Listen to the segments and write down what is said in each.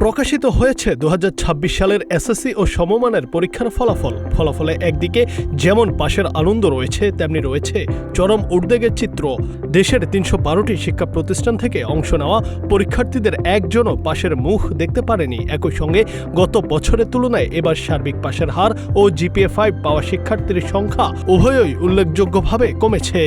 প্রকাশিত হয়েছে 2026 সালের এসএসসি ও সমমানের পরীক্ষার ফলাফলে একদিকে যেমন পাশের আনন্দ রয়েছে, তেমনি রয়েছে চরম উদ্বেগের চিত্র। দেশের 312টি শিক্ষা প্রতিষ্ঠান থেকে অংশ নেওয়া পরীক্ষার্থীদের একজনও পাশের মুখ দেখতে পারেনি। একই সঙ্গে গত বছরের তুলনায় এবার সার্বিক পাশের হার ও জিপিএ 5 পাওয়া শিক্ষার্থীর সংখ্যা উভয়ই উল্লেখযোগ্যভাবে কমেছে।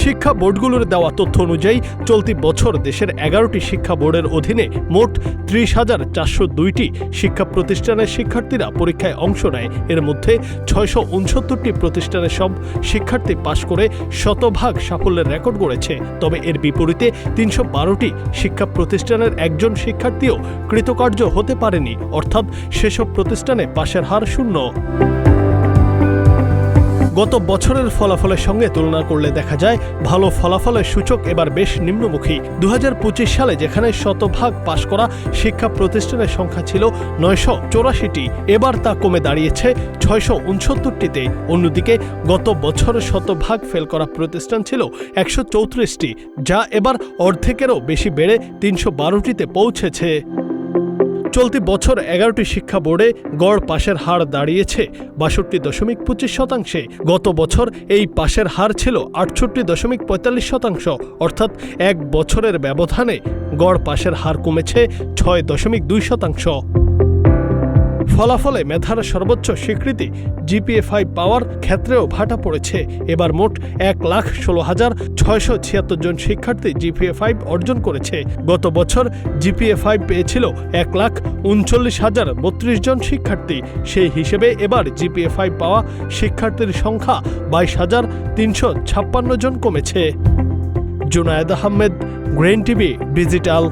শিক্ষা বোর্ডগুলোর দেওয়া তথ্য অনুযায়ী চলতি বছর দেশের 11টি শিক্ষা বোর্ডের অধীনে মোট 30,402টি শিক্ষা প্রতিষ্ঠানের শিক্ষার্থীরা পরীক্ষায় অংশ নেয়। এর মধ্যে 669টি প্রতিষ্ঠানের সব শিক্ষার্থী পাশ করে শতভাগ সাফল্যের রেকর্ড গড়েছে। তবে এর বিপরীতে 312টি শিক্ষা প্রতিষ্ঠানের একজন শিক্ষার্থীও কৃতকার্য হতে পারেনি, অর্থাৎ সেসব প্রতিষ্ঠানে পাশের হার 0। গত বছরের ফলাফলের সঙ্গে তুলনা করলে দেখা যায় ভালো ফলাফলের সূচক এবার বেশ নিম্নমুখী। 2025 সালে যেখানে শতভাগ পাশ করা শিক্ষা প্রতিষ্ঠানের সংখ্যা ছিল 984টি, এবার তা কমে দাঁড়িয়েছে 669টিতে। অন্যদিকে গত বছর শতভাগ ফেল করা প্রতিষ্ঠান ছিল 134টি, যা এবার অর্ধেকেরও বেশি বেড়ে 312টিতে পৌঁছেছে। চলতি বছর 11টি শিক্ষা বোর্ডে গড় পাশের হার দাঁড়িয়েছে 62.25%। গত বছর এই পাশের হার ছিল 68.45%, অর্থাৎ এক বছরের ব্যবধানে গড় পাশের হার কমেছে 6.2%। ফলাফলে মেধার সর্বোচ্চ স্বীকৃতি জিপিএ 5 পাওয়ার ক্ষেত্রেও ভাটা পড়েছে। এবার মোট 1,16,676 জন শিক্ষার্থী জিপিএ 5 অর্জন করেছে। গত বছর জিপিএ 5 পেয়েছিল 1,39,032 জন শিক্ষার্থী। সেই হিসেবে এবার জিপিএ 5 পাওয়া শিক্ষার্থীর সংখ্যা 22,356 জন কমেছে। Junaid Ahmed, grain TV digital.